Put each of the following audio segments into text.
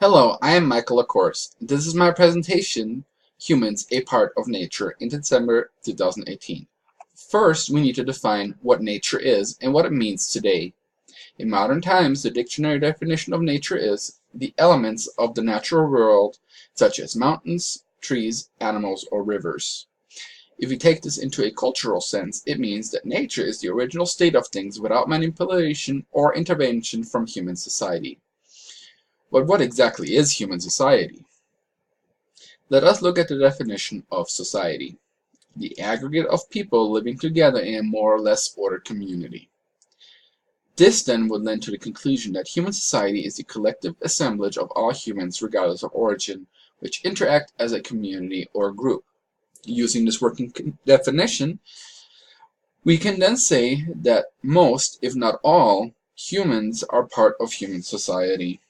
Hello, I am Michael LaCourse. This is my presentation, Humans, a Part of Nature, in December 2018. First, we need to define what nature is and what it means today. In modern times, the dictionary definition of nature is the elements of the natural world, such as mountains, trees, animals, or rivers. If we take this into a cultural sense, it means that nature is the original state of things without manipulation or intervention from human society. But what exactly is human society? Let us look at the definition of society: the aggregate of people living together in a more or less ordered community. This then would lend to the conclusion that human society is the collective assemblage of all humans regardless of origin, which interact as a community or group. Using this working definition, we can then say that most, if not all, humans are part of human society.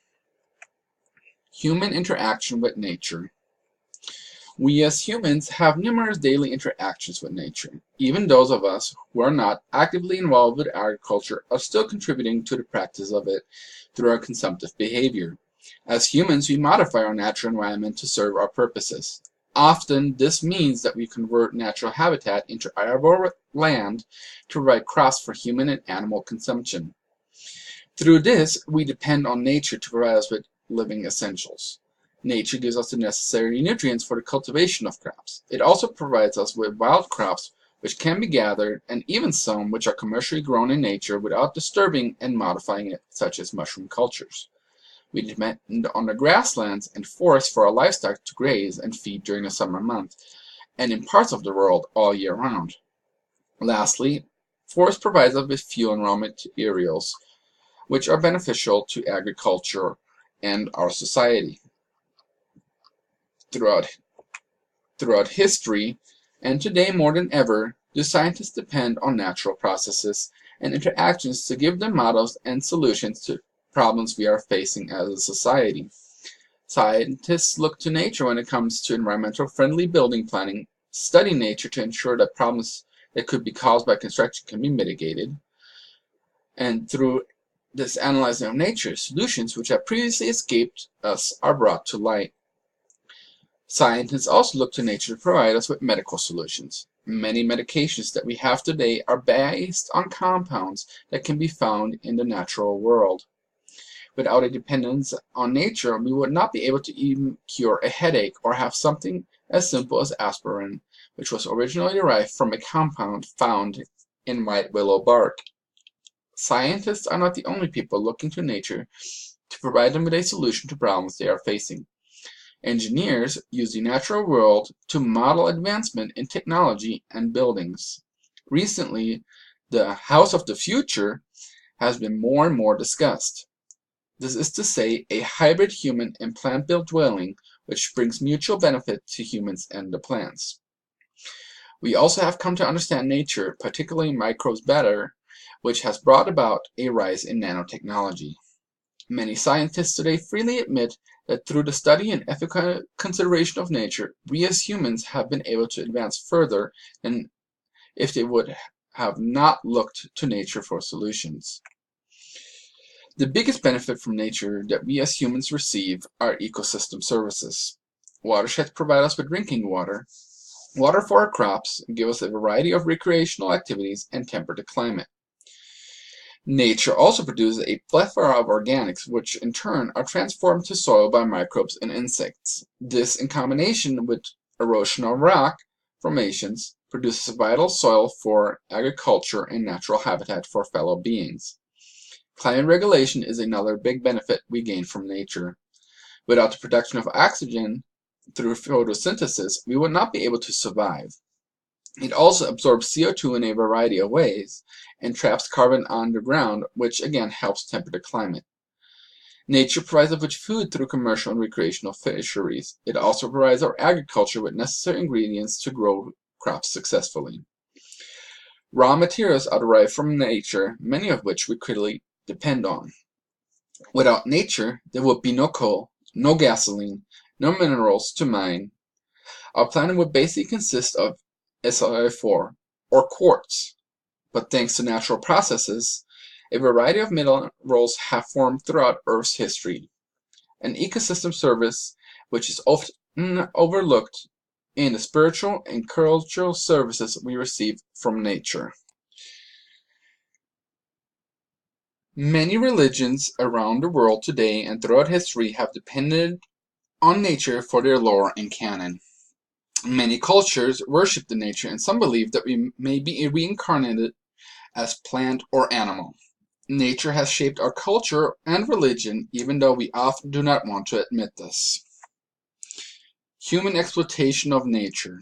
Human interaction with nature. We as humans have numerous daily interactions with nature. Even those of us who are not actively involved with agriculture are still contributing to the practice of it through our consumptive behavior. As humans, we modify our natural environment to serve our purposes. Often, this means that we convert natural habitat into arable land to provide crops for human and animal consumption. Through this, we depend on nature to provide us with living essentials. Nature gives us the necessary nutrients for the cultivation of crops. It also provides us with wild crops which can be gathered, and even some which are commercially grown in nature without disturbing and modifying it, such as mushroom cultures. We depend on the grasslands and forests for our livestock to graze and feed during the summer months, and in parts of the world all year round. Lastly, forest provides us with fuel and raw materials, which are beneficial to agriculture and our society. Throughout history, and today more than ever, do scientists depend on natural processes and interactions to give them models and solutions to problems we are facing as a society. Scientists look to nature when it comes to environmental friendly building planning, study nature to ensure that problems that could be caused by construction can be mitigated, and through this analyzing of nature, solutions which have previously escaped us are brought to light. Scientists also look to nature to provide us with medical solutions. Many medications that we have today are based on compounds that can be found in the natural world. Without a dependence on nature, we would not be able to even cure a headache or have something as simple as aspirin, which was originally derived from a compound found in white willow bark. Scientists are not the only people looking to nature to provide them with a solution to problems they are facing. Engineers use the natural world to model advancement in technology and buildings. Recently, the house of the future has been more and more discussed. This is to say, a hybrid human and plant-built dwelling which brings mutual benefit to humans and the plants. We also have come to understand nature, particularly microbes, better, which has brought about a rise in nanotechnology. Many scientists today freely admit that through the study and ethical consideration of nature, we as humans have been able to advance further than if they would have not looked to nature for solutions. The biggest benefit from nature that we as humans receive are ecosystem services. Watersheds provide us with drinking water, water for our crops, give us a variety of recreational activities, and temper the climate. Nature also produces a plethora of organics which in turn are transformed to soil by microbes and insects. This, in combination with erosion of rock formations, produces vital soil for agriculture and natural habitat for fellow beings. Climate regulation is another big benefit we gain from nature. Without the production of oxygen through photosynthesis, we would not be able to survive. It also absorbs CO2 in a variety of ways and traps carbon underground, which again helps temper the climate. Nature provides us with food through commercial and recreational fisheries. It also provides our agriculture with necessary ingredients to grow crops successfully. Raw materials are derived from nature, many of which we critically depend on. Without nature, there would be no coal, no gasoline, no minerals to mine. Our planet would basically consist of SiO4, or quartz, but thanks to natural processes, a variety of minerals have formed throughout Earth's history. an ecosystem service which is often overlooked in the spiritual and cultural services we receive from nature. Many religions around the world today and throughout history have depended on nature for their lore and canon. Many cultures worship the nature, and some believe that we may be reincarnated as plant or animal. Nature has shaped our culture and religion, even though we often do not want to admit this. Human exploitation of nature.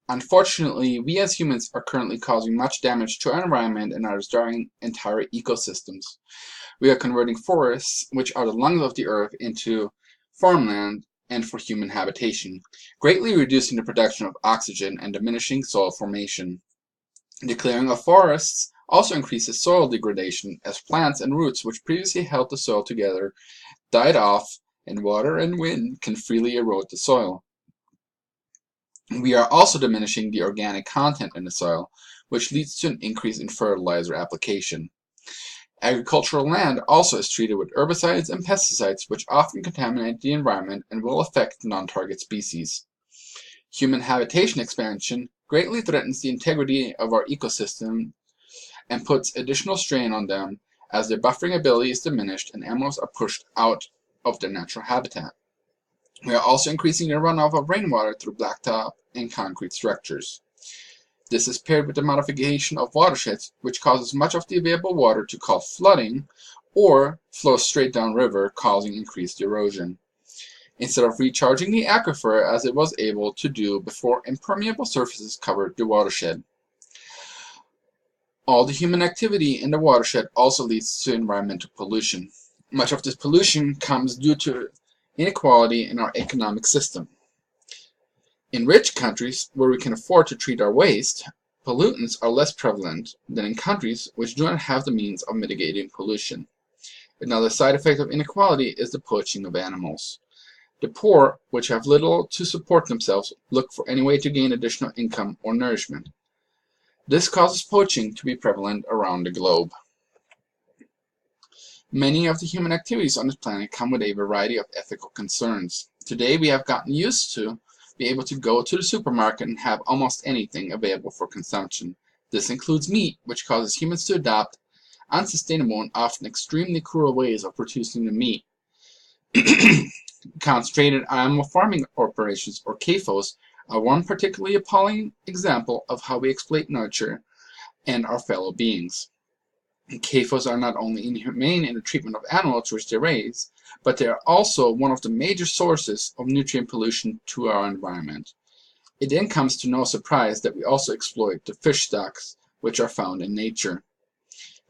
Unfortunately, we as humans are currently causing much damage to our environment and are destroying entire ecosystems. We are converting forests, which are the lungs of the earth, into farmland and for human habitation, greatly reducing the production of oxygen and diminishing soil formation. The clearing of forests also increases soil degradation, as plants and roots which previously held the soil together died off, and water and wind can freely erode the soil. We are also diminishing the organic content in the soil, which leads to an increase in fertilizer application. Agricultural land also is treated with herbicides and pesticides, which often contaminate the environment and will affect non-target species. Human habitation expansion greatly threatens the integrity of our ecosystem and puts additional strain on them, as their buffering ability is diminished and animals are pushed out of their natural habitat. We are also increasing the runoff of rainwater through blacktop and concrete structures. This is paired with the modification of watersheds, which causes much of the available water to cause flooding or flow straight downriver, causing increased erosion, instead of recharging the aquifer as it was able to do before impermeable surfaces covered the watershed. All the human activity in the watershed also leads to environmental pollution. Much of this pollution comes due to inequality in our economic system. In rich countries, where we can afford to treat our waste, pollutants are less prevalent than in countries which do not have the means of mitigating pollution. Another side effect of inequality is the poaching of animals. The poor, which have little to support themselves, look for any way to gain additional income or nourishment. This causes poaching to be prevalent around the globe. Many of the human activities on this planet come with a variety of ethical concerns. Today we have gotten used to be able to go to the supermarket and have almost anything available for consumption. This includes meat, which causes humans to adopt unsustainable and often extremely cruel ways of producing the meat. Concentrated animal farming operations, or CAFOs, are one particularly appalling example of how we exploit nature and our fellow beings. CAFOs are not only inhumane in the treatment of animals which they raise, but they are also one of the major sources of nutrient pollution to our environment. It then comes to no surprise that we also exploit the fish stocks which are found in nature.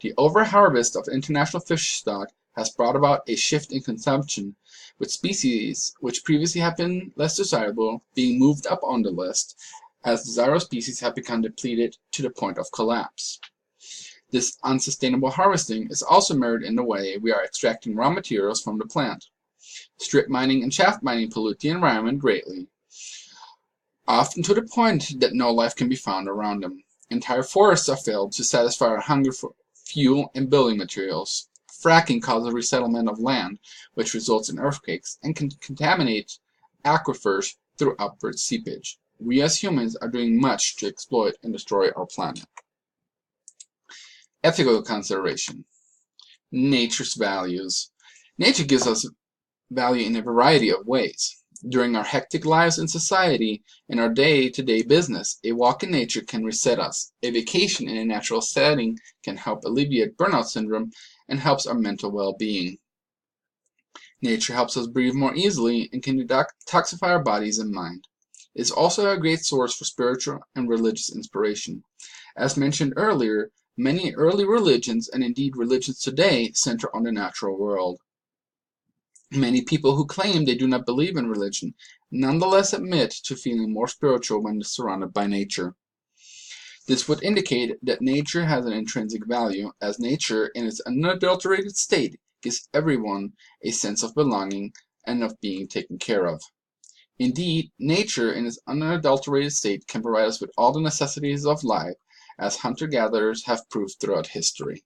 The overharvest of international fish stock has brought about a shift in consumption, with species which previously have been less desirable being moved up on the list, as desirable species have become depleted to the point of collapse. This unsustainable harvesting is also mirrored in the way we are extracting raw materials from the plant. Strip mining and shaft mining pollute the environment greatly, often to the point that no life can be found around them. Entire forests are felled to satisfy our hunger for fuel and building materials. Fracking causes resettlement of land, which results in earthquakes and can contaminate aquifers through upward seepage. We as humans are doing much to exploit and destroy our planet. Ethical consideration. Nature's values. Nature gives us value in a variety of ways. During our hectic lives in society and our day-to-day business, a walk in nature can reset us. A vacation in a natural setting can help alleviate burnout syndrome and helps our mental well-being. Nature helps us breathe more easily and can detoxify our bodies and mind. It is also a great source for spiritual and religious inspiration. As mentioned earlier, many early religions, and indeed religions today, center on the natural world. Many people who claim they do not believe in religion nonetheless admit to feeling more spiritual when surrounded by nature. This would indicate that nature has an intrinsic value, as nature in its unadulterated state gives everyone a sense of belonging and of being taken care of. Indeed, nature in its unadulterated state can provide us with all the necessities of life, as hunter-gatherers have proved throughout history.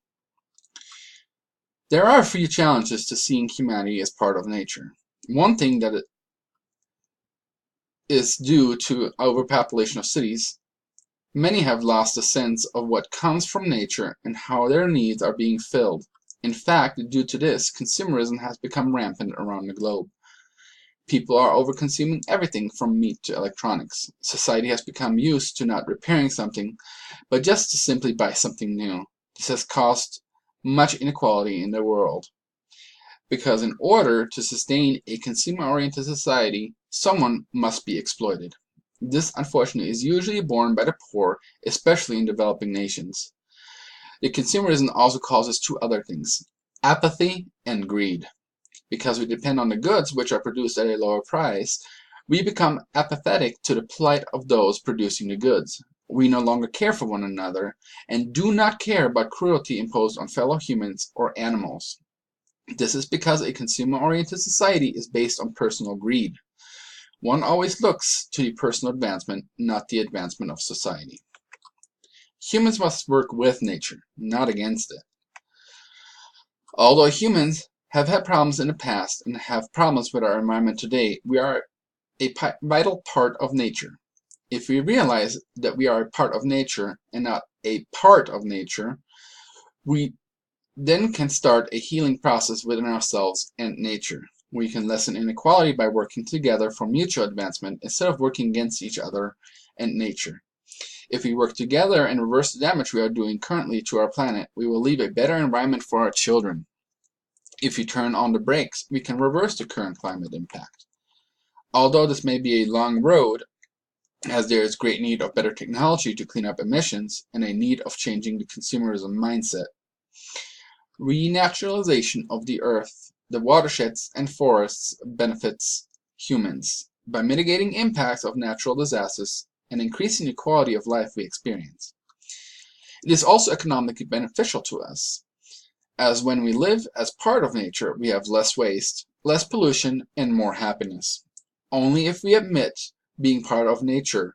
There are a few challenges to seeing humanity as part of nature. One thing that is due to overpopulation of cities. Many have lost a sense of what comes from nature and how their needs are being filled. In fact, due to this, consumerism has become rampant around the globe. People are overconsuming everything from meat to electronics. Society has become used to not repairing something, but just to simply buy something new. This has caused much inequality in the world. Because in order to sustain a consumer-oriented society, someone must be exploited. This, unfortunately, is usually borne by the poor, especially in developing nations. The consumerism also causes two other things: apathy and greed. Because we depend on the goods which are produced at a lower price, we become apathetic to the plight of those producing the goods. We no longer care for one another and do not care about cruelty imposed on fellow humans or animals. This is because a consumer-oriented society is based on personal greed. One always looks to the personal advancement, not the advancement of society. Humans must work with nature, not against it. Although humans have had problems in the past and have problems with our environment today, we are a vital part of nature. If we realize that we are a part of nature and not a part of nature, we then can start a healing process within ourselves and nature. We can lessen inequality by working together for mutual advancement instead of working against each other and nature. If we work together and reverse the damage we are doing currently to our planet, we will leave a better environment for our children. If we turn on the brakes, we can reverse the current climate impact. Although this may be a long road, as there is great need of better technology to clean up emissions and a need of changing the consumerism mindset. Renaturalization of the earth, the watersheds and forests benefits humans by mitigating impacts of natural disasters and increasing the quality of life we experience. It is also economically beneficial to us, as when we live as part of nature, we have less waste, less pollution, and more happiness. Only if we admit being part of nature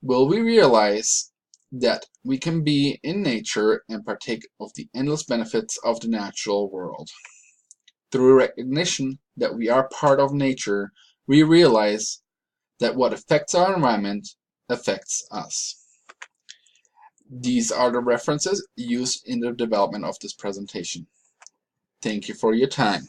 will we realize that we can be in nature and partake of the endless benefits of the natural world. Through recognition that we are part of nature, we realize that what affects our environment affects us. These are the references used in the development of this presentation. Thank you for your time.